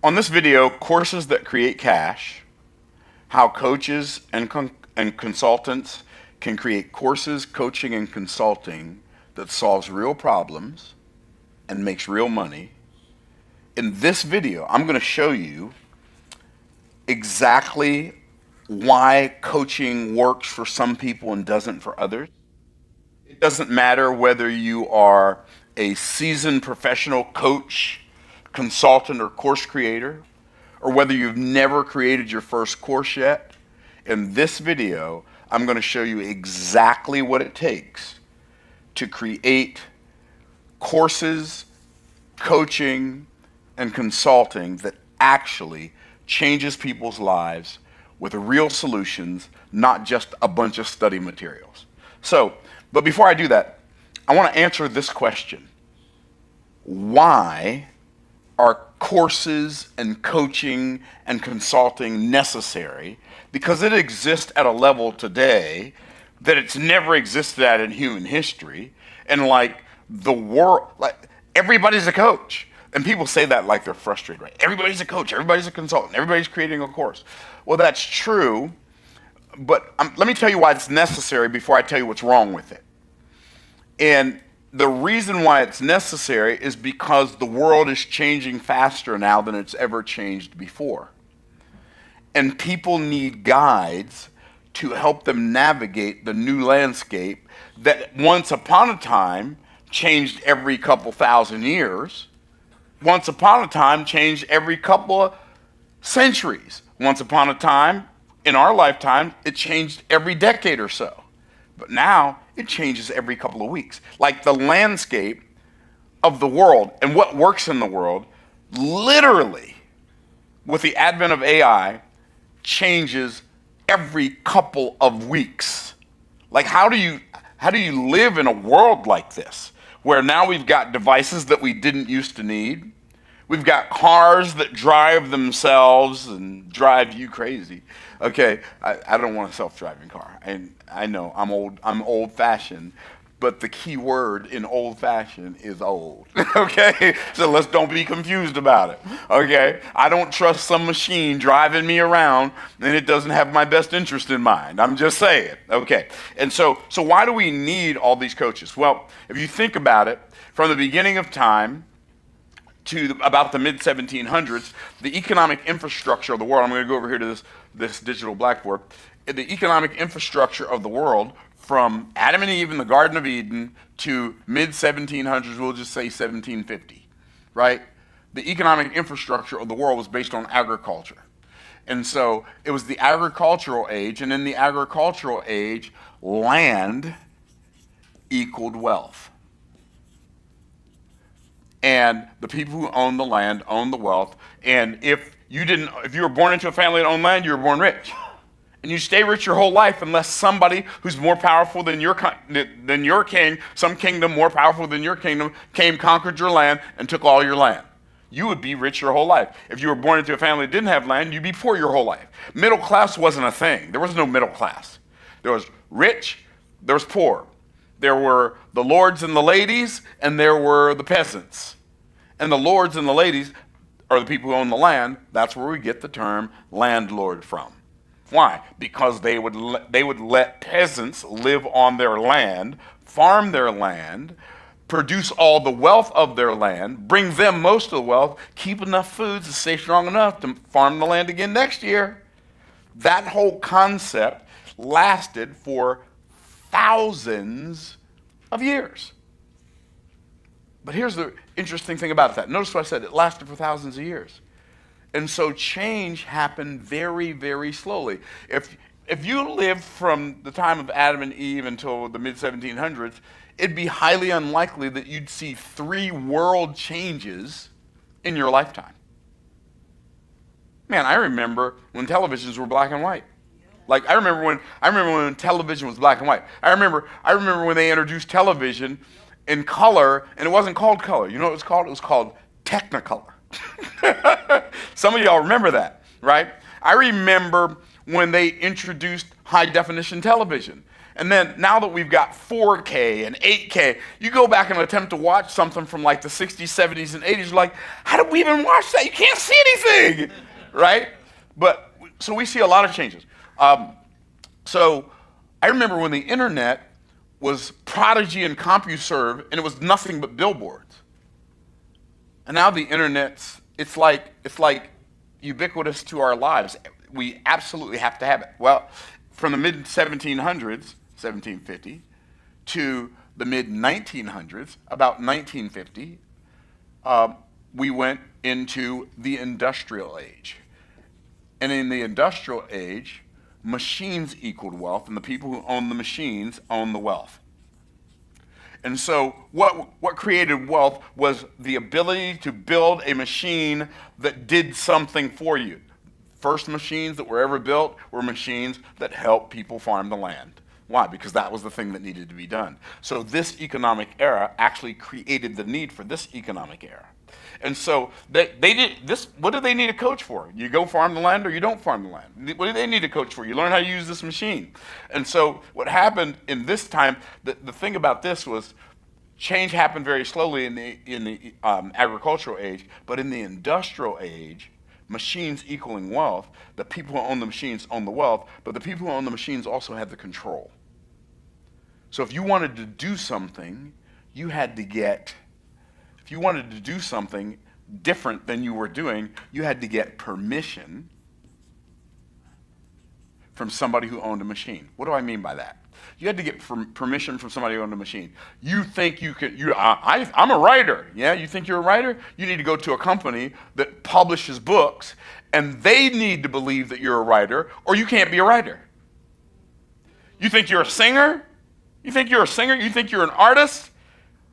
On this video, courses that create cash, how coaches and consultants can create courses, coaching, and consulting that solves real problems and makes real money. In this video, I'm going to show you exactly why coaching works for some people and doesn't for others. It doesn't matter whether you are a seasoned professional coach, consultant, or course creator, or whether you've never created your first course yet. In this video, I'm going to show you exactly what it takes to create courses, coaching, and consulting that actually changes people's lives with real solutions, not just a bunch of study materials. But before I do that, I want to answer this question. Why are courses and coaching and consulting necessary? Because it exists at a level today that it's never existed at in human history. And like the world, like everybody's a coach. And people say that like they're frustrated, right? Everybody's a coach, everybody's a consultant, everybody's creating a course. Well, that's true, but let me tell you why it's necessary before I tell you what's wrong with it. And the reason why it's necessary is because the world is changing faster now than it's ever changed before. And people need guides to help them navigate the new landscape that once upon a time changed every couple thousand years. Once upon a time changed every couple of centuries. Once upon a time, in our lifetime, it changed every decade or so. But now, it changes every couple of weeks. Like the landscape of the world and what works in the world, literally, with the advent of AI, changes every couple of weeks. Like how do you live in a world like this, where now we've got devices that we didn't used to need? We've got cars that drive themselves and drive you crazy. Okay, I don't want a self-driving car. And I know I'm old-fashioned, but the key word in old-fashioned is old. Okay, so let's don't be confused about it. Okay, I don't trust some machine driving me around and it doesn't have my best interest in mind. I'm just saying. Okay, and so why do we need all these coaches? Well, if you think about it, from the beginning of time to about the mid-1700s, the economic infrastructure of the world, I'm going to go over here to this digital blackboard, the economic infrastructure of the world from Adam and Eve in the Garden of Eden to mid-1700s, we'll just say 1750, right? The economic infrastructure of the world was based on agriculture. And so it was the agricultural age, and in the agricultural age, land equaled wealth. And the people who owned the land owned the wealth. And if you were born into a family that owned land, you were born rich. And you stay rich your whole life unless somebody who's more powerful than your king, some kingdom more powerful than your kingdom, came, conquered your land, and took all your land. You would be rich your whole life. If you were born into a family that didn't have land, you'd be poor your whole life. Middle class wasn't a thing. There was no middle class. There was rich, there was poor. There were the lords and the ladies, and there were the peasants. And the lords and the ladies are the people who own the land. That's where we get the term landlord from. Why? Because they would let peasants live on their land, farm their land, produce all the wealth of their land, bring them most of the wealth, keep enough food to stay strong enough to farm the land again next year. That whole concept lasted for thousands of years. But here's the interesting thing about that. Notice what I said, it lasted for thousands of years. And so change happened very, very slowly. If you lived from the time of Adam and Eve until the mid-1700s, it'd be highly unlikely that you'd see 3 world changes in your lifetime. Man, I remember when televisions were black and white. Like I remember when television was black and white. I remember when they introduced television in color, and it wasn't called color. You know what it was called? It was called Technicolor. Some of y'all remember that, right? I remember when they introduced high definition television. And then now that we've got 4K and 8K, you go back and attempt to watch something from like the 60s, 70s, and 80s, you're like, how did we even watch that? You can't see anything, right? But, so we see a lot of changes. So I remember when the internet was Prodigy and CompuServe, and it was nothing but billboards. And now the internet's, it's like ubiquitous to our lives. We absolutely have to have it. Well, from the mid 1700s, 1750, to the mid 1900s, about 1950, we went into the industrial age. And in the industrial age, machines equaled wealth, and the people who own the machines own the wealth. And so what created wealth was the ability to build a machine that did something for you. First machines that were ever built were machines that helped people farm the land. Why? Because that was the thing that needed to be done. So this economic era actually created the need for this economic era. And so they did this. What do they need a coach for? You go farm the land or you don't farm the land? What do they need a coach for? You learn how to use this machine. And so what happened in this time, the thing about this was change happened very slowly in the agricultural age, but in the industrial age, machines equaling wealth, the people who own the machines own the wealth, but the people who own the machines also had the control. So if you wanted to do something, you had to get, if you wanted to do something different than you were doing, you had to get permission from somebody who owned a machine. What do I mean by that? You had to get permission from somebody who owned a machine. You think you could, I'm a writer. Yeah, you think you're a writer? You need to go to a company that publishes books, and they need to believe that you're a writer, or you can't be a writer. You think you're a singer? You think you're a singer? You think you're an artist?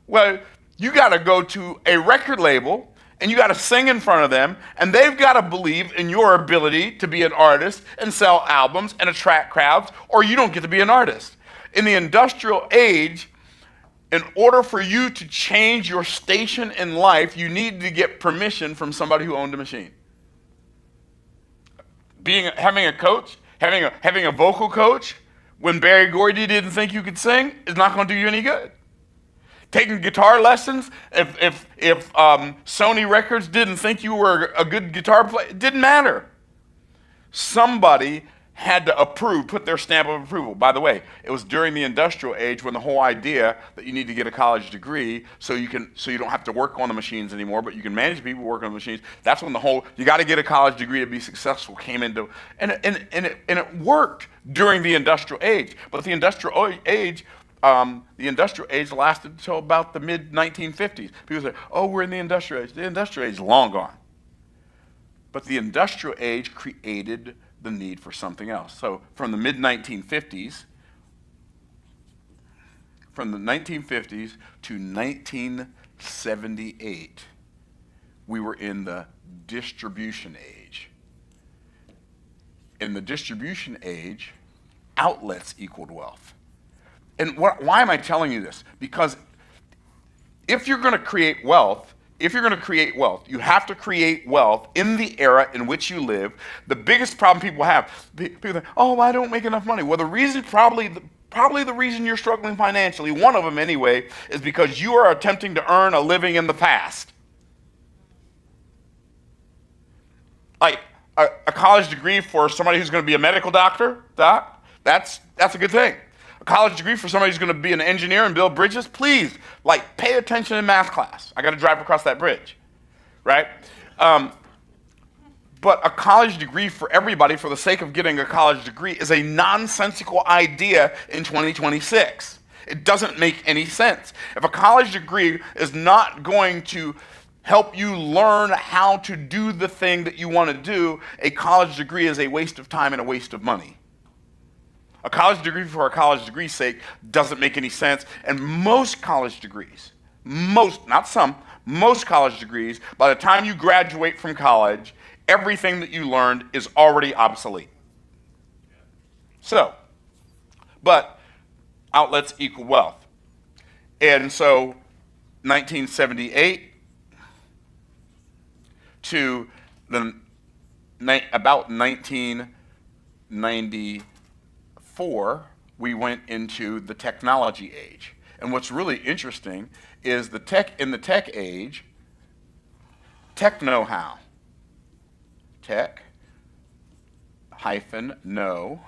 Well, you got to go to a record label, and you got to sing in front of them, and they've got to believe in your ability to be an artist and sell albums and attract crowds, or you don't get to be an artist. In the industrial age, in order for you to change your station in life, you need to get permission from somebody who owned a machine. Having a coach, having a vocal coach, when Barry Gordy didn't think you could sing, is not going to do you any good. Taking guitar lessons, if Sony Records didn't think you were a good guitar player, it didn't matter. Somebody had to approve, put their stamp of approval. By the way, it was during the industrial age when the whole idea that you need to get a college degree so you don't have to work on the machines anymore, but you can manage people, work on the machines. That's when the whole, you got to get a college degree to be successful came into, and it worked during the industrial age. But the industrial age lasted until about the mid 1950s. People say, "Oh, we're in the industrial age." The industrial age is long gone. But the industrial age created the need for something else. So from the mid 1950s, to 1978, we were in the distribution age. In the distribution age, outlets equaled wealth. And why am I telling you this? Because if you're going to create wealth, you have to create wealth in the era in which you live. The biggest problem people have, people think, "Oh, I don't make enough money." Well, the reason, probably the reason you're struggling financially, one of them anyway, is because you are attempting to earn a living in the past. Like a college degree for somebody who's going to be a medical doctor, that's a good thing. A college degree for somebody who's going to be an engineer and build bridges, please, pay attention in math class. I got to drive across that bridge, right? But a college degree for everybody, for the sake of getting a college degree, is a nonsensical idea in 2026. It doesn't make any sense. If a college degree is not going to help you learn how to do the thing that you want to do, a college degree is a waste of time and a waste of money. A college degree for a college degree's sake doesn't make any sense. And most college degrees, not some, most college degrees, by the time you graduate from college, everything that you learned is already obsolete. So, but outlets equal wealth. And so 1978 to about 1994, we went into the technology age. And what's really interesting is in the tech age, tech know-how, tech hyphen know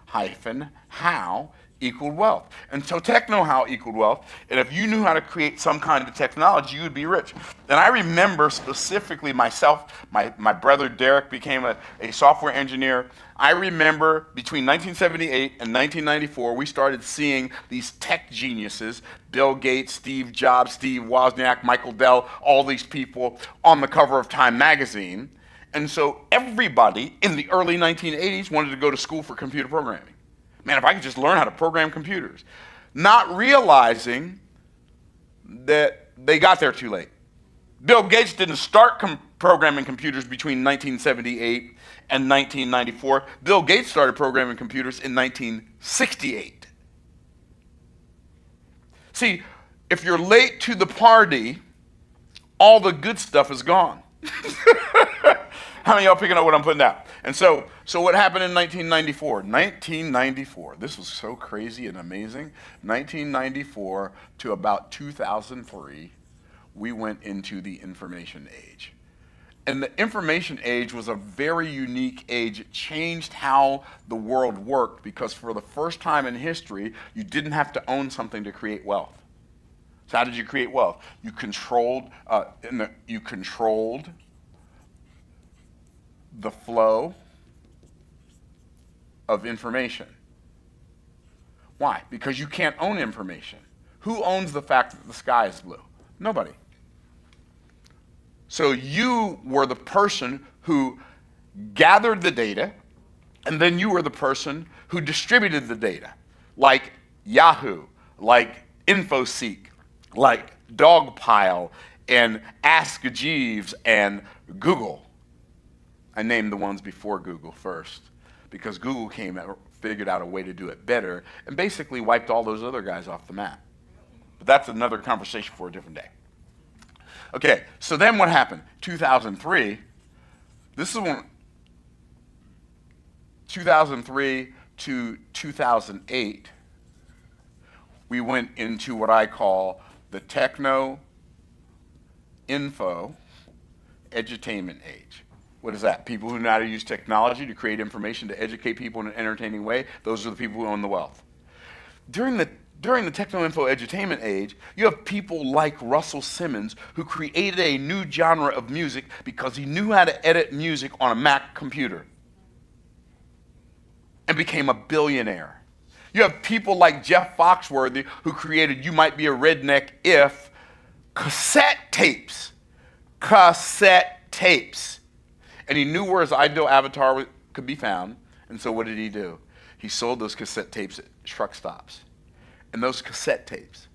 hyphen how equaled wealth. And so tech know-how equaled wealth. And if you knew how to create some kind of technology, you would be rich. And I remember specifically myself, my brother Derek became a software engineer. I remember between 1978 and 1994, we started seeing these tech geniuses, Bill Gates, Steve Jobs, Steve Wozniak, Michael Dell, all these people on the cover of Time magazine. And so everybody in the early 1980s wanted to go to school for computer programming. Man, if I could just learn how to program computers. Not realizing that they got there too late. Bill Gates didn't start programming computers between 1978 and 1994. Bill Gates started programming computers in 1968. See, if you're late to the party, all the good stuff is gone. How many of y'all picking up what I'm putting out? And so what happened in 1994? 1994, this was so crazy and amazing. 1994 to about 2003, we went into the information age. And the information age was a very unique age. It changed how the world worked because for the first time in history, you didn't have to own something to create wealth. So how did you create wealth? You controlled the flow of information. Why? Because you can't own information. Who owns the fact that the sky is blue? Nobody. So you were the person who gathered the data, and then you were the person who distributed the data, like Yahoo, like InfoSeek, like Dogpile, and Ask Jeeves, and Google. I named the ones before Google first because Google figured out a way to do it better and basically wiped all those other guys off the map. But that's another conversation for a different day. Okay, so then what happened? 2003, this is when 2003 to 2008, we went into what I call the techno-info edutainment age. What is that? People who know how to use technology to create information to educate people in an entertaining way. Those are the people who own the wealth. During the techno-info edutainment age, you have people like Russell Simmons who created a new genre of music because he knew how to edit music on a Mac computer and became a billionaire. You have people like Jeff Foxworthy who created You Might Be a Redneck If cassette tapes. And he knew where his ideal avatar could be found. And so what did he do? He sold those cassette tapes at truck stops. And those cassette tapes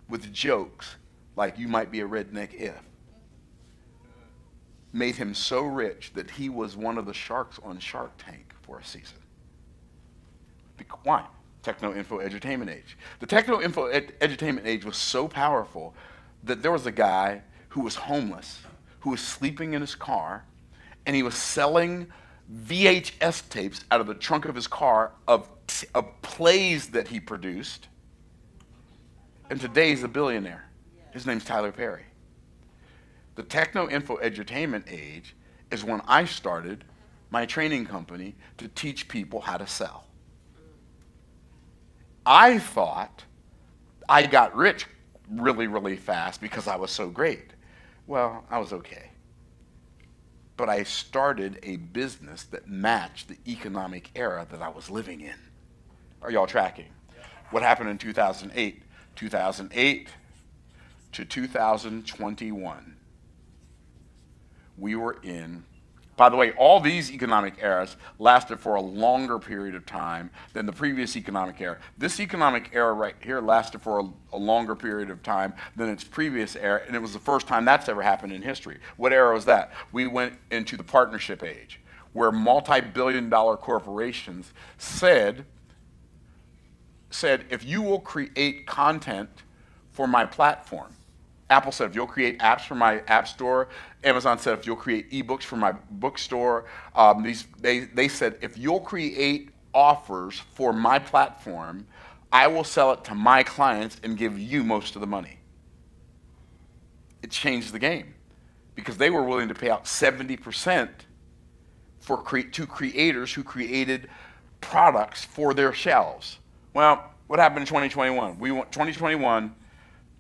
with jokes like You Might Be a Redneck If made him so rich that he was one of the sharks on Shark Tank for a season. Why? Techno-info edutainment age. The techno-info edutainment age was so powerful that there was a guy who was homeless, who was sleeping in his car, and he was selling VHS tapes out of the trunk of his car of plays that he produced. And today he's a billionaire. His name's Tyler Perry. The techno-info edutainment age is when I started my training company to teach people how to sell. I thought I got rich really, really fast because I was so great. Well, I was okay. But I started a business that matched the economic era that I was living in. Are y'all tracking? What happened in 2008? 2008 to 2021. We were in, by the way, all these economic eras lasted for a longer period of time than the previous economic era. This economic era right here lasted for a longer period of time than its previous era, and it was the first time that's ever happened in history. What era was that? We went into the partnership age, where multi-billion-dollar corporations said, if you will create content for my platform, Apple said, if you'll create apps for my app store. Amazon said, if you'll create ebooks for my bookstore. They said, if you'll create offers for my platform, I will sell it to my clients and give you most of the money. It changed the game because they were willing to pay out 70% to creators who created products for their shelves. Well, what happened in 2021? We went 2021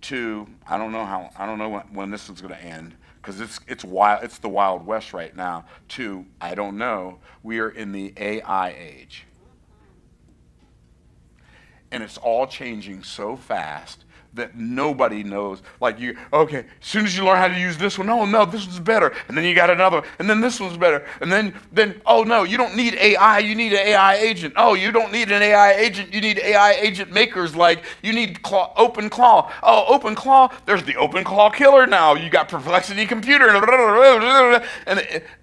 to, I don't know when this is going to end, because it's wild, it's the Wild West right now, to, I don't know, we are in the AI age. And it's all changing so fast that nobody knows. Like okay, as soon as you learn how to use this one, no, this one's better. And then you got another, and then this one's better. And then, oh no, you don't need AI, you need an AI agent. Oh, you don't need an AI agent, you need AI agent makers. Like, you need OpenClaw. Oh, OpenClaw, there's the OpenClaw killer now. You got Perplexity Computer, and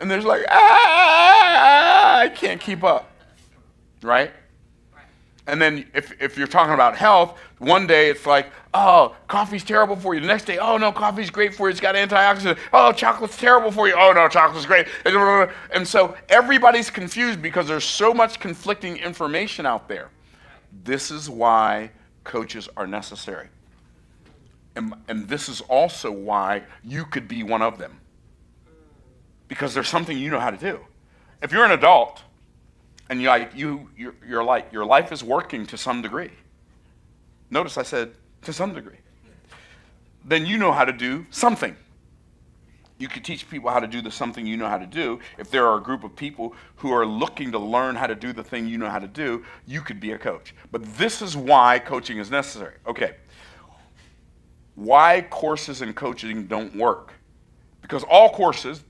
there's like, I can't keep up, right? And then if you're talking about health, one day it's like, oh, coffee's terrible for you. The next day, oh no, coffee's great for you. It's got antioxidants. Oh, chocolate's terrible for you. Oh no, chocolate's great. And so everybody's confused because there's so much conflicting information out there. This is why coaches are necessary. And this is also why you could be one of them. Because there's something you know how to do. If you're an adult, and your life is working to some degree. Notice I said to some degree. Then you know how to do something. You could teach people how to do the something you know how to do. If there are a group of people who are looking to learn how to do the thing you know how to do, you could be a coach. But this is why coaching is necessary. Okay. Why courses and coaching don't work? Because all courses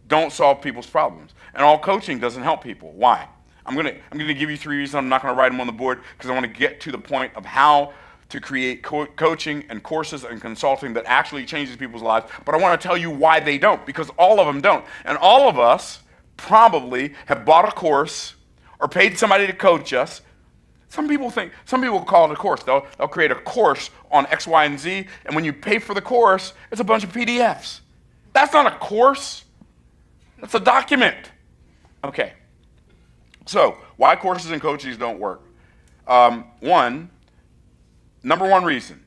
don't solve people's problems. And all coaching doesn't help people. Why? I'm gonna give you 3 reasons. I'm not gonna write them on the board because I want to get to the point of how to create coaching and courses and consulting that actually changes people's lives. But I want to tell you why they don't, because all of them don't. And all of us probably have bought a course or paid somebody to coach us. Some people call it a course. They'll create a course on X, Y, and Z, and when you pay for the course, it's a bunch of PDFs. That's not a course. That's a document. Okay. So, why courses and coaches don't work? Number one reason.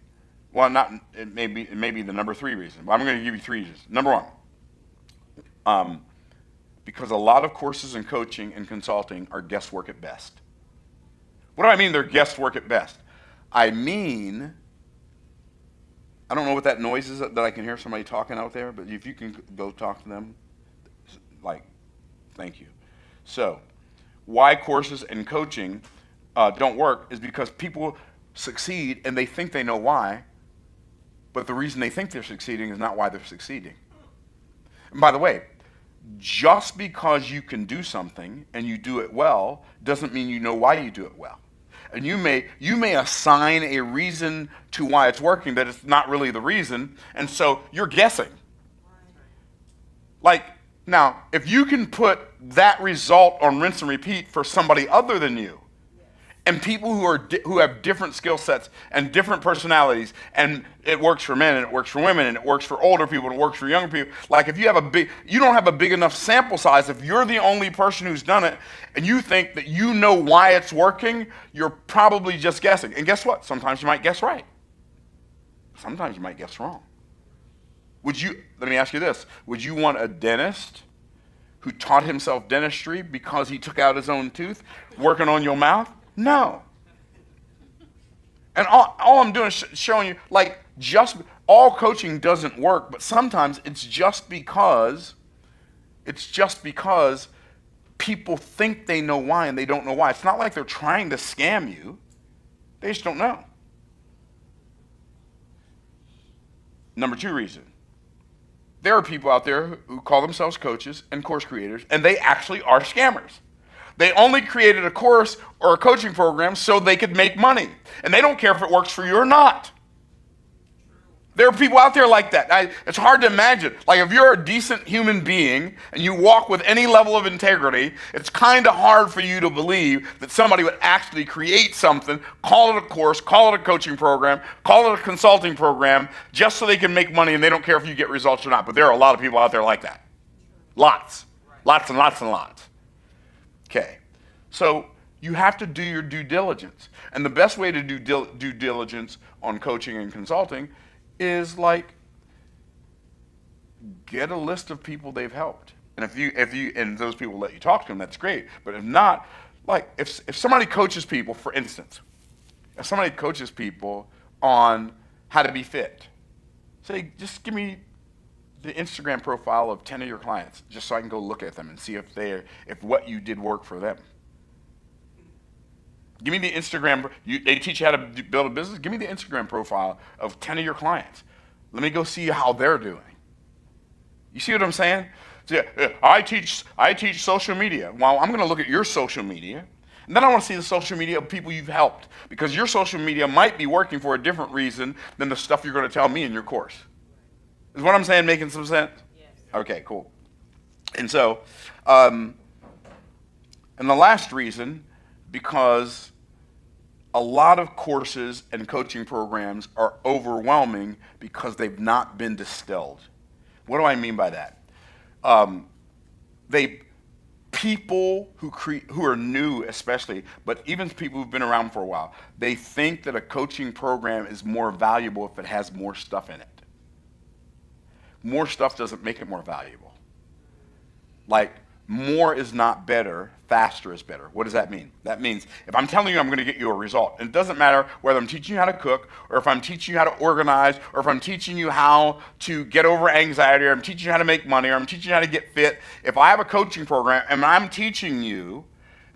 Well, it may be the number 3 reason, but I'm going to give you 3 reasons. Number 1, because a lot of courses in coaching and consulting are guesswork at best. What do I mean they're guesswork at best? I mean, I don't know what that noise is that I can hear somebody talking out there, but if you can go talk to them, thank you. So, why courses and coaching don't work is because people succeed and they think they know why, but the reason they think they're succeeding is not why they're succeeding. And by the way, just because you can do something and you do it well doesn't mean you know why you do it well. And you may assign a reason to why it's working that it's not really the reason, and so you're guessing. Like, now, if you can put that result on rinse and repeat for somebody other than you, and people who have different skill sets and different personalities, and it works for men and it works for women and it works for older people and it works for younger people. Like, if you don't have a big enough sample size, if you're the only person who's done it and you think that you know why it's working, you're probably just guessing. And guess what? Sometimes you might guess right. Sometimes you might guess wrong. Let me ask you this, would you want a dentist who taught himself dentistry because he took out his own tooth working on your mouth? No. And all I'm doing is showing you, like, just all coaching doesn't work, but sometimes it's just because people think they know why and they don't know why. It's not like they're trying to scam you. They just don't know. Number 2 reason. There are people out there who call themselves coaches and course creators, and they actually are scammers. They only created a course or a coaching program so they could make money. And they don't care if it works for you or not. There are people out there like that. It's hard to imagine. Like, if you're a decent human being and you walk with any level of integrity, it's kind of hard for you to believe that somebody would actually create something, call it a course, call it a coaching program, call it a consulting program, just so they can make money and they don't care if you get results or not. But there are a lot of people out there like that. Lots. Lots and lots and lots. Okay. So you have to do your due diligence. And the best way to do due diligence on coaching and consulting is like get a list of people they've helped. And if you and those people let you talk to them, that's great. But if not, like if somebody coaches people, for instance, if somebody coaches people on how to be fit, say just give me the Instagram profile of 10 of your clients, just so I can go look at them and see if what you did worked for them. Give me the Instagram. They teach you how to build a business. Give me the Instagram profile of 10 of your clients. Let me go see how they're doing. You see what I'm saying? So, I teach social media. Well, I'm going to look at your social media, and then I want to see the social media of people you've helped, because your social media might be working for a different reason than the stuff you're going to tell me in your course. Is what I'm saying making some sense? Yes. Okay, cool. And so, and the last reason, because a lot of courses and coaching programs are overwhelming because they've not been distilled. What do I mean by that? People who are new especially, but even people who've been around for a while, they think that a coaching program is more valuable if it has more stuff in it. More stuff doesn't make it more valuable. Like, more is not better, faster is better. What does that mean? That means if I'm telling you I'm going to get you a result, and it doesn't matter whether I'm teaching you how to cook, or if I'm teaching you how to organize, or if I'm teaching you how to get over anxiety, or I'm teaching you how to make money, or I'm teaching you how to get fit, if I have a coaching program and I'm teaching you,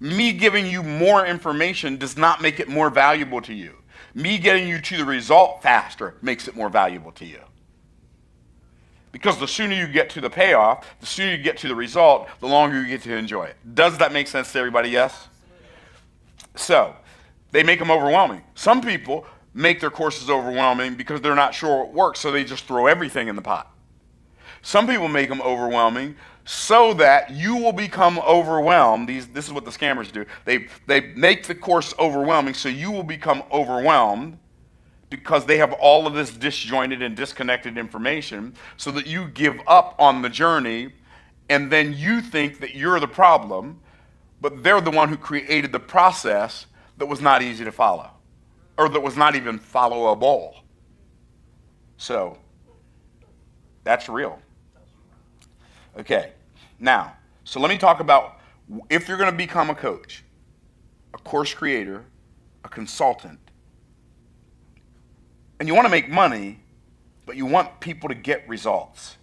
me giving you more information does not make it more valuable to you. Me getting you to the result faster makes it more valuable to you. Because the sooner you get to the payoff, the sooner you get to the result, the longer you get to enjoy it. Does that make sense to everybody? Yes? So, they make them overwhelming. Some people make their courses overwhelming because they're not sure what works, so they just throw everything in the pot. Some people make them overwhelming so that you will become overwhelmed. This is what the scammers do. They make the course overwhelming so you will become overwhelmed, because they have all of this disjointed and disconnected information, so that you give up on the journey, and then you think that you're the problem, but they're the one who created the process that was not easy to follow, or that was not even followable. So, that's real. Okay, now, so let me talk about if you're going to become a coach, a course creator, a consultant, and you want to make money, but you want people to get results.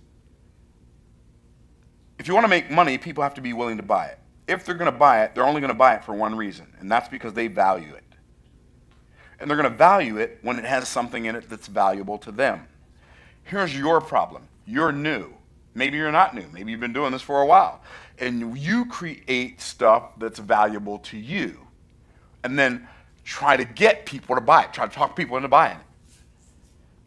If you want to make money, people have to be willing to buy it. If they're going to buy it, they're only going to buy it for one reason, and that's because they value it. And they're going to value it when it has something in it that's valuable to them. Here's your problem. You're new. Maybe you're not new. Maybe you've been doing this for a while. And you create stuff that's valuable to you, and then try to get people to buy it. Try to talk people into buying it.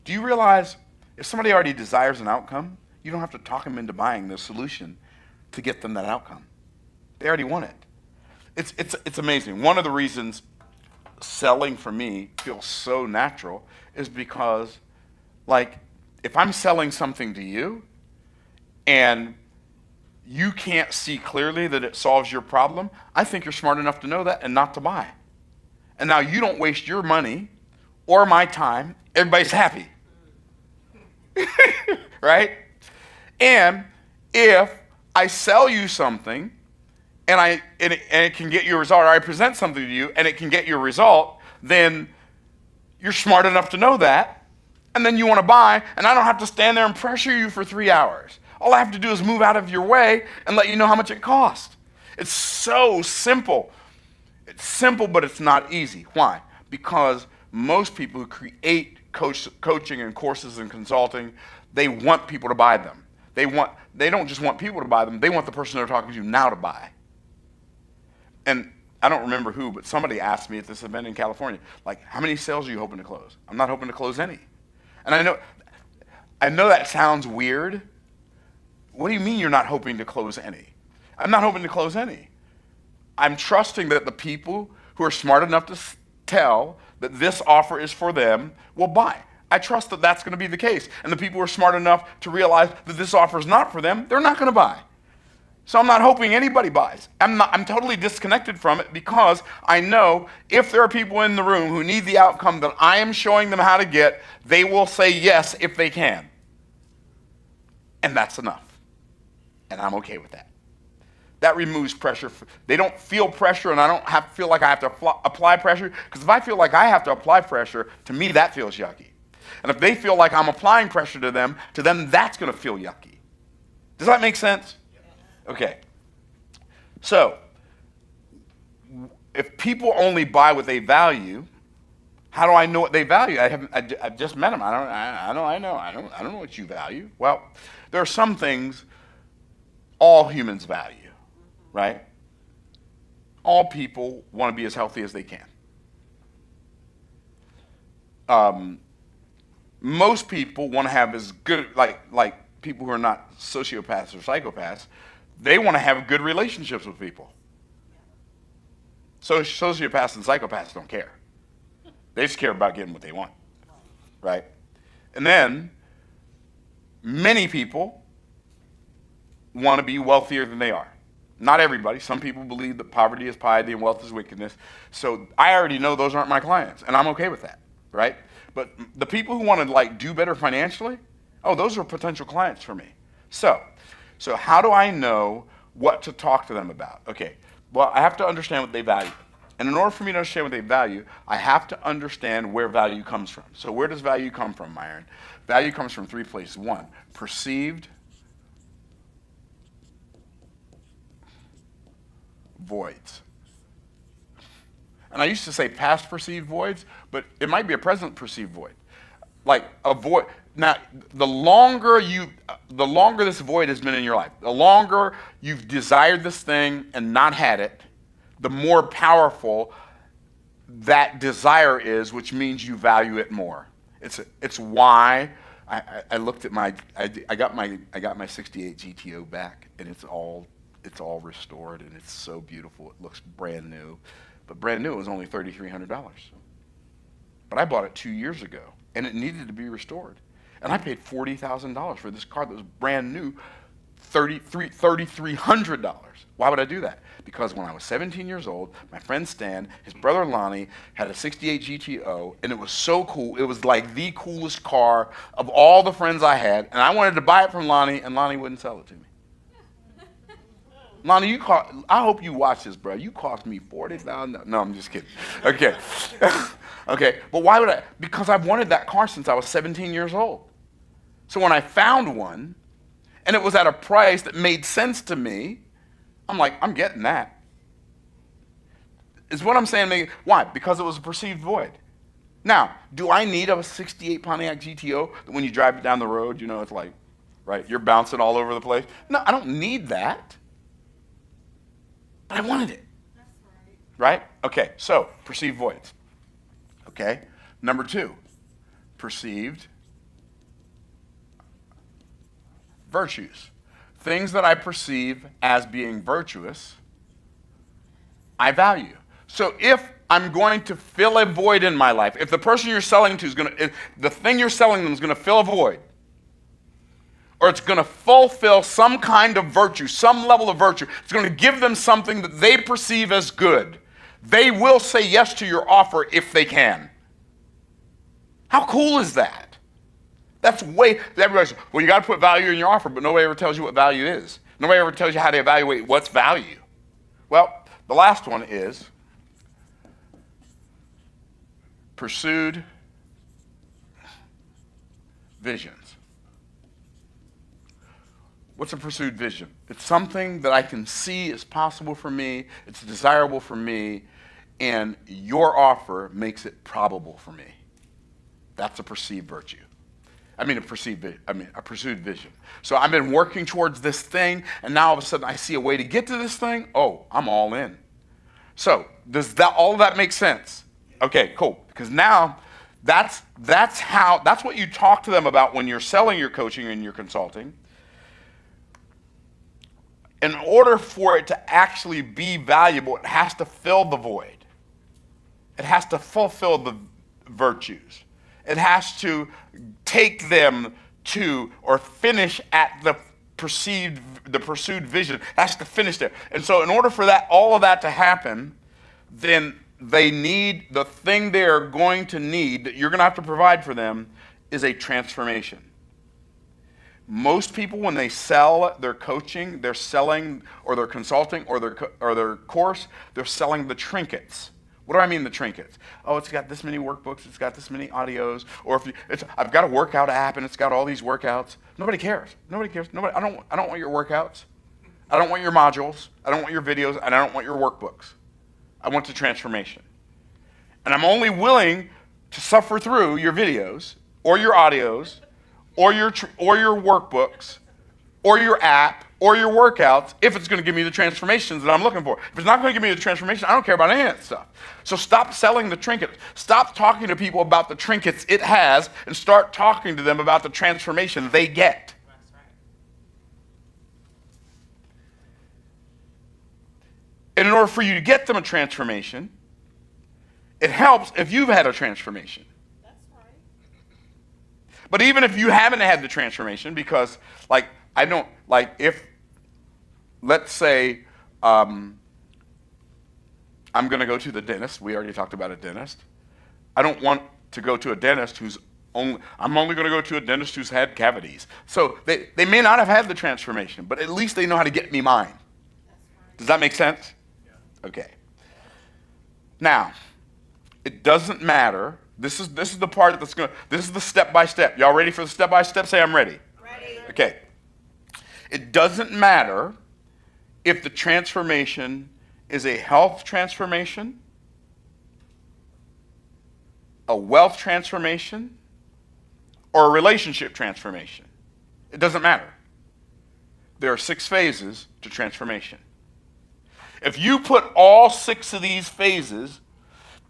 Do you realize if somebody already desires an outcome, you don't have to talk them into buying the solution to get them that outcome. They already want it. It's amazing. One of the reasons selling for me feels so natural is because, like, if I'm selling something to you and you can't see clearly that it solves your problem, I think you're smart enough to know that and not to buy. And now you don't waste your money or my time. Everybody's happy. Right? And if I sell you something and it can get you a result, or I present something to you and it can get you a result, then you're smart enough to know that, and then you want to buy, and I don't have to stand there and pressure you for 3 hours. All I have to do is move out of your way and let you know how much it costs. It's so simple. It's simple, but it's not easy. Why? Because most people who create coaching and courses and consulting, they want people to buy them. They don't just want people to buy them, they want the person they're talking to now to buy. And I don't remember who, but somebody asked me at this event in California, like, how many sales are you hoping to close? I'm not hoping to close any. And I know that sounds weird. What do you mean you're not hoping to close any? I'm not hoping to close any. I'm trusting that the people who are smart enough to tell that this offer is for them will buy. I trust that that's going to be the case. And the people who are smart enough to realize that this offer is not for them, they're not going to buy. So I'm not hoping anybody buys. I'm totally disconnected from it because I know if there are people in the room who need the outcome that I am showing them how to get, they will say yes if they can. And that's enough. And I'm okay with that. That removes pressure. They don't feel pressure, and I don't feel like I have to apply pressure, because if I feel like I have to apply pressure, to me that feels yucky. And if they feel like I'm applying pressure to them that's going to feel yucky. Does that make sense? Okay. So, if people only buy what they value, how do I know what they value? I've just met them. I don't know what you value. Well, there are some things all humans value, right? All people want to be as healthy as they can. Most people want to have as good, like people who are not sociopaths or psychopaths, they want to have good relationships with people. So sociopaths and psychopaths don't care. They just care about getting what they want, right? And then many people want to be wealthier than they are. Not everybody. Some people believe that poverty is piety and wealth is wickedness. So I already know those aren't my clients, and I'm okay with that, right? But the people who want to do better financially, those are potential clients for me. So how do I know what to talk to them about? Okay, well, I have to understand what they value. And in order for me to understand what they value, I have to understand where value comes from. So where does value come from, Myron? Value comes from three places. One, perceived voids. And I used to say past perceived voids, but it might be a present perceived void. Like a void. Now, the longer this void has been in your life, the longer you've desired this thing and not had it, the more powerful that desire is, which means you value it more. It's why I looked at I got my '68 GTO back, and it's all restored, and it's so beautiful. It looks brand new, but brand new was only $3,300. But I bought it 2 years ago, and it needed to be restored. And I paid $40,000 for this car that was brand new, $3,300. Why would I do that? Because when I was 17 years old, my friend Stan, his brother Lonnie, had a '68 GTO, and it was so cool. It was like the coolest car of all the friends I had, and I wanted to buy it from Lonnie, and Lonnie wouldn't sell it to me. Lonnie, I hope you watch this, bro. You cost me $40,000. No, I'm just kidding. Okay. Okay, but why would I? Because I've wanted that car since I was 17 years old. So when I found one, and it was at a price that made sense to me, I'm like, I'm getting that. Is what I'm saying. Why? Because it was a perceived void. Now, do I need a '68 Pontiac GTO that when you drive it down the road, it's like, right, you're bouncing all over the place? No, I don't need that. But I wanted it. That's right. Right? Okay, so perceived voids. Okay, number two, perceived virtues. Things that I perceive as being virtuous, I value. So if I'm going to fill a void in my life, if the person you're selling to the thing you're selling them is going to fill a void, or it's going to fulfill some kind of virtue, some level of virtue, it's going to give them something that they perceive as good, they will say yes to your offer if they can. How cool is that? Everybody's, well, you got to put value in your offer, but nobody ever tells you what value is. Nobody ever tells you how to evaluate what's value. Well, the last one is pursued visions. What's a pursued vision? It's something that I can see is possible for me, it's desirable for me, and your offer makes it probable for me. That's a perceived virtue. A pursued vision. So I've been working towards this thing, and now all of a sudden I see a way to get to this thing. Oh, I'm all in. So does all of that make sense? Okay, cool. Because now that's what you talk to them about when you're selling your coaching and your consulting. In order for it to actually be valuable, it has to fill the void. It has to fulfill the virtues. It has to take them to or finish at the pursued vision has to finish there. And so in order for that, all of that to happen, then they need, the thing they're going to need that you're going to have to provide for them is a transformation. Most people, when they sell their coaching, they're selling, or their consulting, or their course, they're selling the trinkets. What do I mean, the trinkets? Oh, it's got this many workbooks, it's got this many audios, or I've got a workout app and it's got all these workouts. Nobody cares. Nobody cares. I don't want your workouts. I don't want your modules. I don't want your videos, and I don't want your workbooks. I want the transformation. And I'm only willing to suffer through your videos, or your audios, or your workbooks, or your app, or your workouts, if it's going to give me the transformations that I'm looking for. If it's not going to give me the transformation, I don't care about any of that stuff. So stop selling the trinkets. Stop talking to people about the trinkets it has, and start talking to them about the transformation they get. That's right. And in order for you to get them a transformation, it helps if you've had a transformation. That's right. But even if you haven't had the transformation, because if, let's say, I'm going to go to the dentist. We already talked about a dentist. I don't want to go to a dentist I'm only going to go to a dentist who's had cavities. So they may not have had the transformation, but at least they know how to get me mine. Does that make sense? Yeah. Okay. Now, it doesn't matter. This is the part this is the step-by-step. Y'all ready for the step-by-step? Say I'm ready. Ready. Okay. It doesn't matter if the transformation is a health transformation, a wealth transformation, or a relationship transformation. It doesn't matter. There are 6 phases to transformation. If you put all 6 of these phases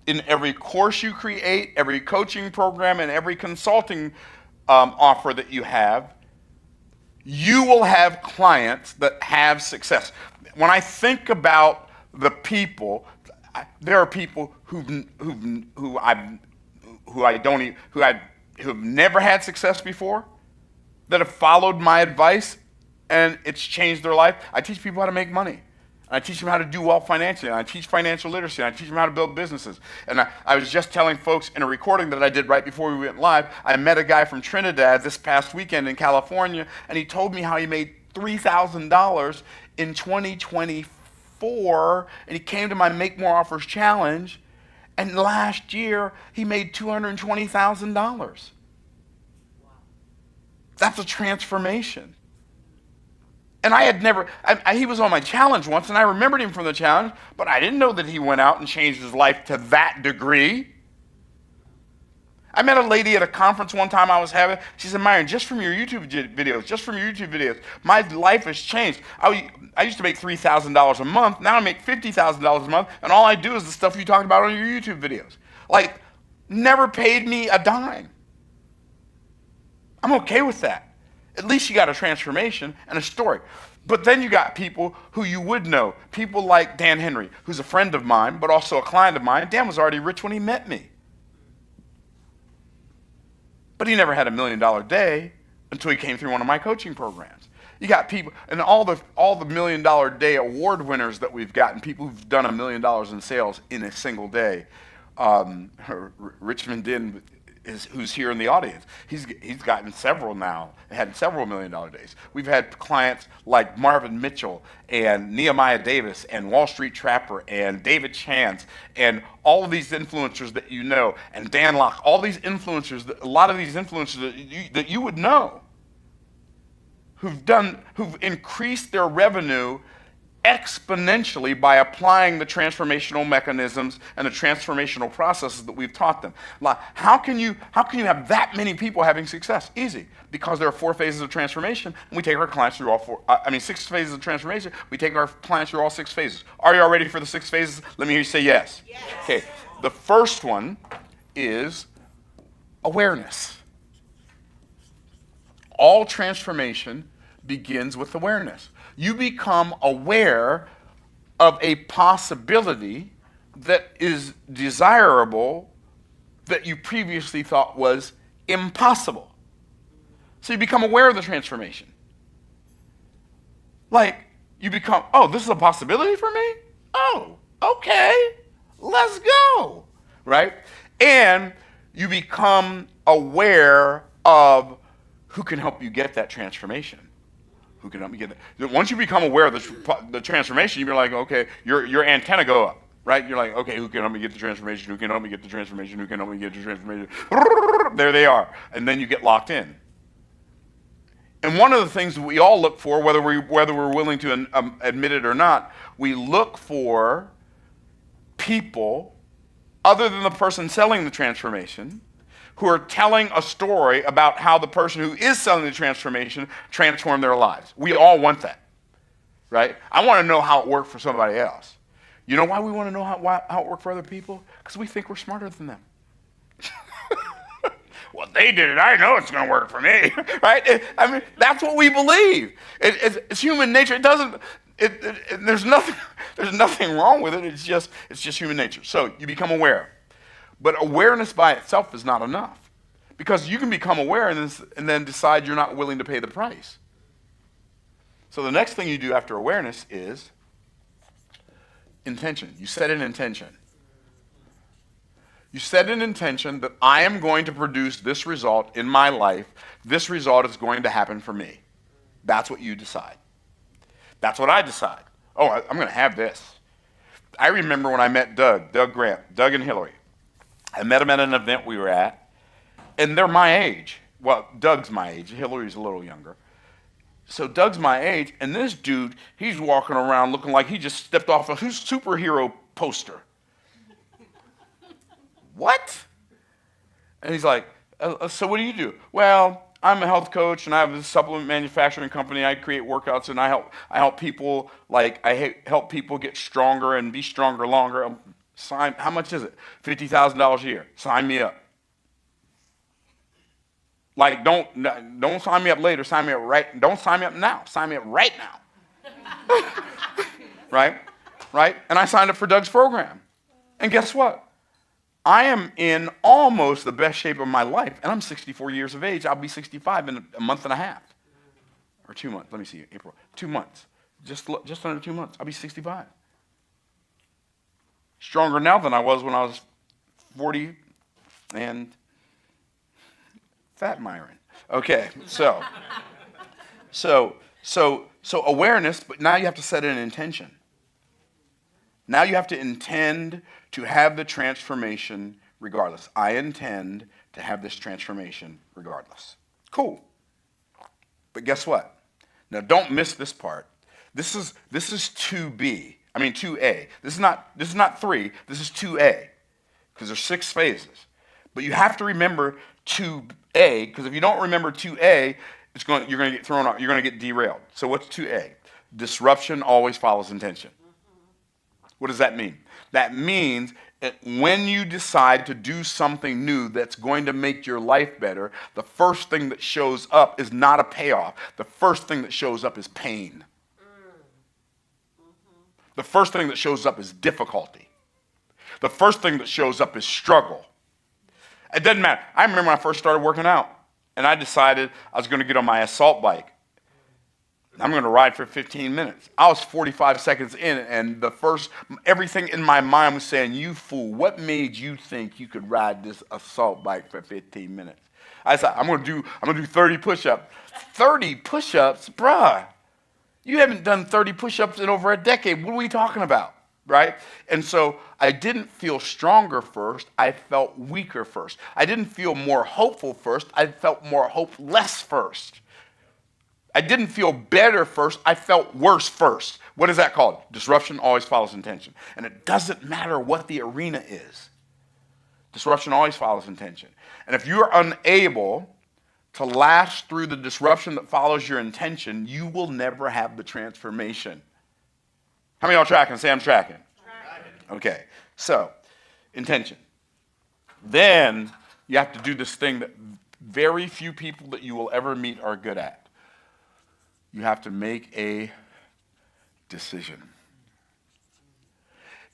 in every course you create, every coaching program, and every consulting offer that you have, you will have clients that have success. When I think about the people, there are people who've never had success before, that have followed my advice, and it's changed their life. I teach people how to make money. I teach them how to do well financially, and I teach financial literacy, and I teach them how to build businesses. And I was just telling folks in a recording that I did right before we went live, I met a guy from Trinidad this past weekend in California, and he told me how he made $3,000 in 2024, and he came to my Make More Offers Challenge, and last year he made $220,000. Wow. That's a transformation. And I had never, he was on my challenge once, and I remembered him from the challenge, but I didn't know that he went out and changed his life to that degree. I met a lady at a conference one time I was having. She said, Myron, just from your YouTube videos, my life has changed. I used to make $3,000 a month. Now I make $50,000 a month, and all I do is the stuff you talked about on your YouTube videos. Like, never paid me a dime. I'm okay with that. At least you got a transformation and a story. But then you got people who you would know. People like Dan Henry, who's a friend of mine, but also a client of mine. Dan was already rich when he met me. But he never had $1 million day until he came through one of my coaching programs. You got people, and all the $1 million day award winners that we've gotten, people who've done $1 million in sales in a single day. Richmond Din, who's here in the audience, he's gotten several now, had several $1 million days. We've had clients like Marvin Mitchell and Nehemiah Davis and Wall Street Trapper and David Chance and all of these influencers that you know, and Dan Locke, all these influencers, a lot of these influencers that you would know, who've increased their revenue exponentially by applying the transformational mechanisms and the transformational processes that we've taught them. How can you have that many people having success? Easy. Because there are 4 phases of transformation, and we take our clients through 6 phases of transformation. We take our clients through all 6 phases. Are you all ready for the 6 phases? Let me hear you say yes. Yes. Okay. The first one is awareness. All transformation begins with awareness. You become aware of a possibility that is desirable that you previously thought was impossible. So you become aware of the transformation. Like, you become, oh, this is a possibility for me? Oh, okay, let's go, right? And you become aware of who can help you get that transformation. Who can help me get that? Once you become aware of the transformation, you're like, okay, your antenna go up, right? You're like, okay, who can help me get the transformation? Who can help me get the transformation? Who can help me get the transformation? There they are. And then you get locked in. And one of the things that we all look for, whether we're willing to admit it or not, we look for people other than the person selling the transformation who are telling a story about how the person who is selling the transformation transformed their lives. We all want that, right? I want to know how it worked for somebody else. You know why we want to know how it worked for other people? Because we think we're smarter than them. Well, they did it. I know it's going to work for me, right? I mean, that's what we believe. It's human nature. It doesn't. There's nothing wrong with it. It's just human nature. So you become aware, but awareness by itself is not enough, because you can become aware and then decide you're not willing to pay the price. So the next thing you do after awareness is intention. You set an intention. You set an intention that I am going to produce this result in my life. This result is going to happen for me. That's what you decide. That's what I decide. Oh, I'm going to have this. I remember when I met Doug Grant, Doug and Hillary. I met them at an event we were at, and they're my age. Well, Doug's my age. Hillary's a little younger. So Doug's my age, and this dude, he's walking around looking like he just stepped off a superhero poster. What? And he's like, so what do you do? Well, I'm a health coach, and I have a supplement manufacturing company. I create workouts, and I help people, help people get stronger and be stronger longer. How much is it? $50,000 a year. Sign me up. Like, don't sign me up later. Sign me up right. Don't sign me up now. Sign me up right now. Right? And I signed up for Doug's program. And guess what? I am in almost the best shape of my life, and I'm 64 years of age. I'll be 65 in a month and a half. Or 2 months. Let me see, April. 2 months. Just under 2 months. I'll be 65. Stronger now than I was when I was 40 and fat Myron. Okay, so awareness, but now you have to set an intention. Now you have to intend to have the transformation regardless. I intend to have this transformation regardless. Cool. But guess what? Now don't miss this part. This is 2B. I mean 2A. This is not 3. This is 2A. Because there's 6 phases. But you have to remember 2A, because if you don't remember 2A, you're going to get thrown off. You're going to get derailed. So what's 2A? Disruption always follows intention. What does that mean? That means that when you decide to do something new that's going to make your life better, the first thing that shows up is not a payoff. The first thing that shows up is pain. The first thing that shows up is difficulty. The first thing that shows up is struggle. It doesn't matter. I remember when I first started working out, and I decided I was going to get on my assault bike. I'm going to ride for 15 minutes. I was 45 seconds in, and everything in my mind was saying, you fool, what made you think you could ride this assault bike for 15 minutes? I said, I'm going to do 30 push-ups. 30 push-ups? Bruh, you haven't done 30 push-ups in over a decade. What are we talking about, right? And so I didn't feel stronger first. I felt weaker first. I didn't feel more hopeful first. I felt more hopeless first. I didn't feel better first. I felt worse first. What is that called? Disruption always follows intention. And it doesn't matter what the arena is. Disruption always follows intention. And if you're unable to last through the disruption that follows your intention, you will never have the transformation. How many of y'all tracking? Say I'm tracking. Okay. So, intention. Then you have to do this thing that very few people that you will ever meet are good at. You have to make a decision.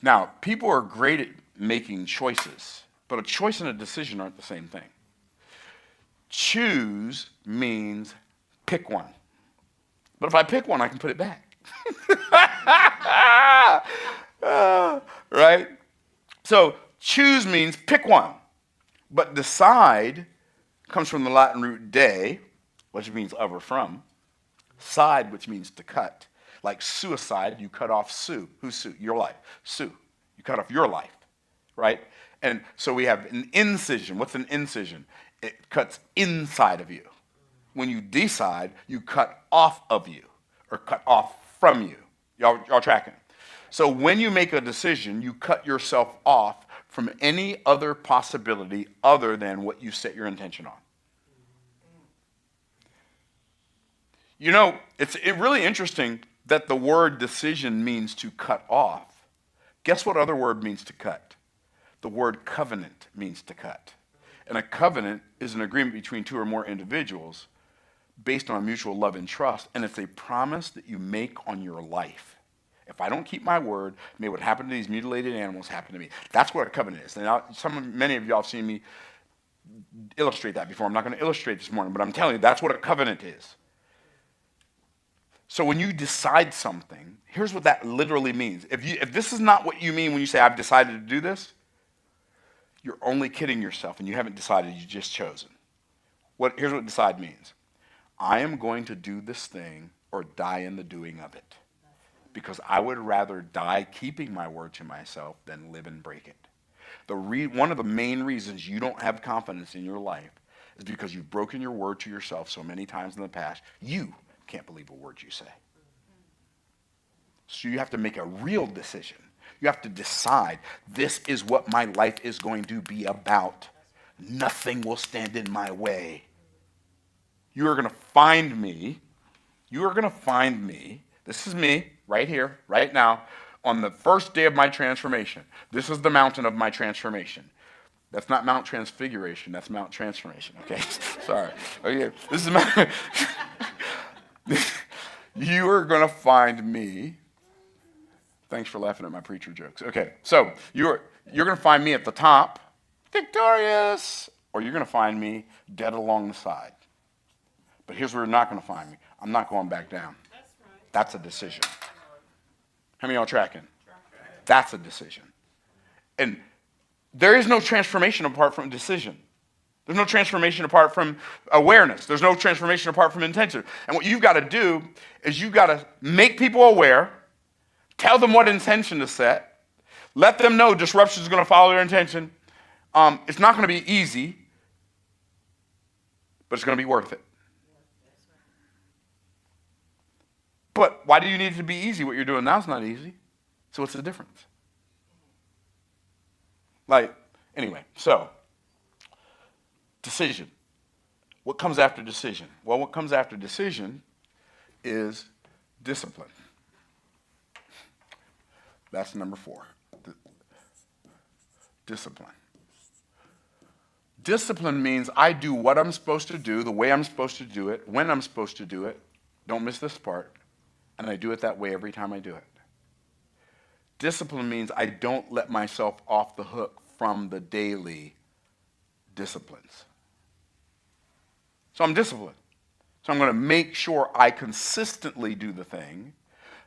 Now, people are great at making choices, but a choice and a decision aren't the same thing. Choose means pick one. But if I pick one, I can put it back. Right? So choose means pick one. But decide comes from the Latin root de, which means of or from. Side, which means to cut. Like suicide, you cut off Sue. Who's Sue? Your life. Sue. You cut off your life, right? And so we have an incision. What's an incision? It cuts inside of you. When you decide, you cut off of you or cut off from you. Y'all tracking? So when you make a decision, you cut yourself off from any other possibility other than what you set your intention on. You know, it's really interesting that the word decision means to cut off. Guess what other word means to cut? The word covenant means to cut. And a covenant is an agreement between two or more individuals based on mutual love and trust, and it's a promise that you make on your life. If I don't keep my word, may what happened to these mutilated animals happen to me. That's what a covenant is. Now, many of y'all have seen me illustrate that before. I'm not going to illustrate this morning, but I'm telling you, that's what a covenant is. So when you decide something, here's what that literally means. If this is not what you mean when you say, I've decided to do this, you're only kidding yourself, and you haven't decided, you just chosen. Here's what decide means. I am going to do this thing or die in the doing of it, because I would rather die keeping my word to myself than live and break it. One of the main reasons you don't have confidence in your life is because you've broken your word to yourself so many times in the past, you can't believe a word you say. So you have to make a real decision. You have to decide, this is what my life is going to be about. Nothing will stand in my way. You are going to find me. This is me, right here, right now, on the first day of my transformation. This is the mountain of my transformation. That's not Mount Transfiguration, that's Mount Transformation, okay? Sorry. Okay, this is Mount... You are going to find me. Thanks for laughing at my preacher jokes. Okay, so you're going to find me at the top, victorious, or you're going to find me dead along the side. But here's where you're not going to find me. I'm not going back down. That's a decision. How many of y'all tracking? That's a decision. And there is no transformation apart from decision. There's no transformation apart from awareness. There's no transformation apart from intention. And what you've got to do is you've got to make people aware, tell them what intention to set, let them know disruption is going to follow their intention. It's not going to be easy, but it's going to be worth it. But why do you need it to be easy? What you're doing now is not easy. So what's the difference? Anyway, so decision. What comes after decision? Well, what comes after decision is discipline. That's number 4. Discipline. Discipline means I do what I'm supposed to do, the way I'm supposed to do it, when I'm supposed to do it. Don't miss this part. And I do it that way every time I do it. Discipline means I don't let myself off the hook from the daily disciplines. So I'm disciplined. So I'm going to make sure I consistently do the thing,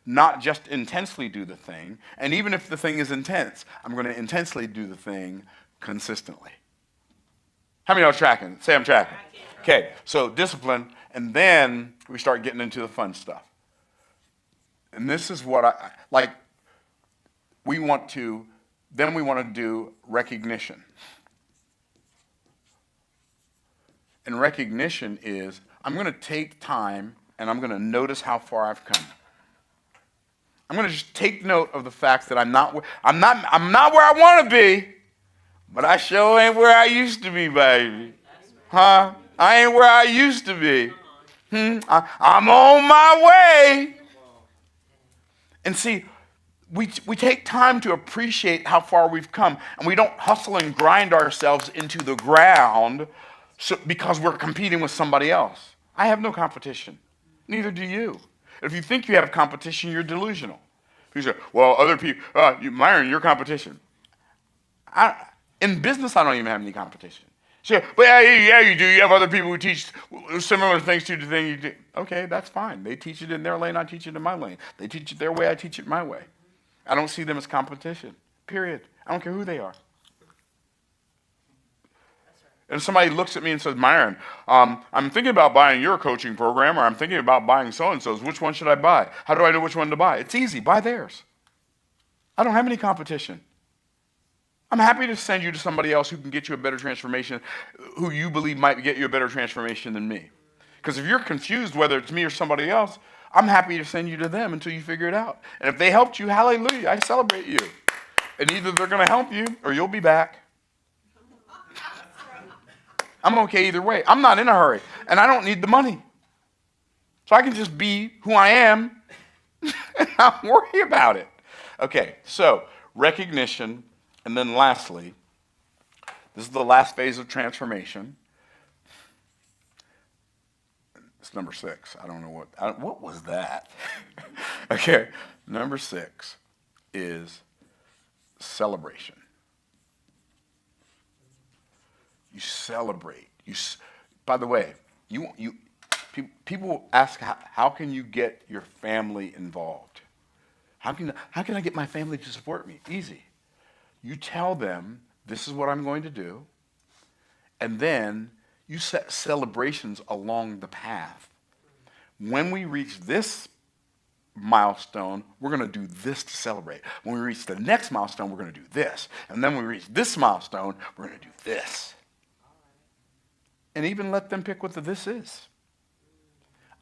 not just intensely do the thing. And even if the thing is intense, I'm going to intensely do the thing consistently. How many of y'all tracking? Say I'm tracking. Okay, so discipline, and then we start getting into the fun stuff. And this is what we want to do recognition. And recognition is, I'm going to take time and I'm going to notice how far I've come. I'm going to just take note of the fact that I'm not where I want to be, but I sure ain't where I used to be, baby. Huh? I ain't where I used to be. I'm on my way. And see, we take time to appreciate how far we've come, and we don't hustle and grind ourselves into the ground because we're competing with somebody else. I have no competition. Neither do you. If you think you have competition, you're delusional. You say, well, other people, Myron, you're competition. In business, I don't even have any competition. So, but yeah, you do. You have other people who teach similar things to the thing you do. Okay, that's fine. They teach it in their lane. I teach it in my lane. They teach it their way. I teach it my way. I don't see them as competition. Period. I don't care who they are. And somebody looks at me and says, Myron, I'm thinking about buying your coaching program, or I'm thinking about buying so-and-so's. Which one should I buy? How do I know which one to buy? It's easy. Buy theirs. I don't have any competition. I'm happy to send you to somebody else who can get you a better transformation, who you believe might get you a better transformation than me. Because if you're confused whether it's me or somebody else, I'm happy to send you to them until you figure it out. And if they helped you, hallelujah, I celebrate you. And either they're going to help you or you'll be back. I'm okay either way. I'm not in a hurry, and I don't need the money. So I can just be who I am and not worry about it. Okay, so recognition, and then lastly, this is the last phase of transformation. It's number 6. I don't know what was that? Okay, number 6 is celebration. You celebrate. By the way, people ask, how can you get your family involved? How can I get my family to support me? Easy. You tell them, this is what I'm going to do, and then you set celebrations along the path. When we reach this milestone, we're going to do this to celebrate. When we reach the next milestone, we're going to do this. And then when we reach this milestone, we're going to do this. And even let them pick what the this is.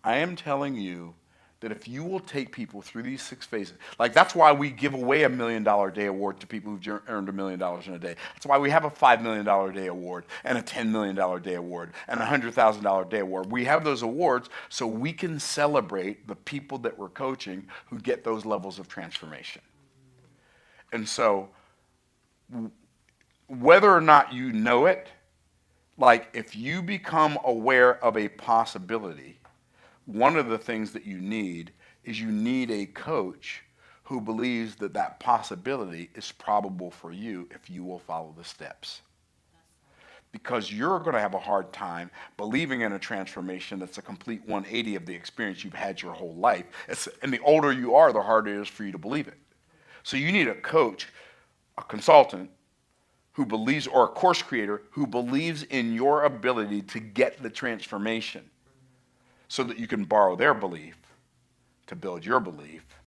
I am telling you that if you will take people through these 6 phases, like that's why we give away $1 million day award to people who've earned $1 million in a day. That's why we have a $5 million day award and a $10 million day award and a $100,000 day award. We have those awards so we can celebrate the people that we're coaching who get those levels of transformation. And so whether or not you know it, like if you become aware of a possibility, one of the things that you need is you need a coach who believes that that possibility is probable for you if you will follow the steps. Because you're going to have a hard time believing in a transformation that's a complete 180 of the experience you've had your whole life. And the older you are, the harder it is for you to believe it. So you need a coach, a consultant, who believes, or a course creator who believes in your ability to get the transformation so that you can borrow their belief to build your belief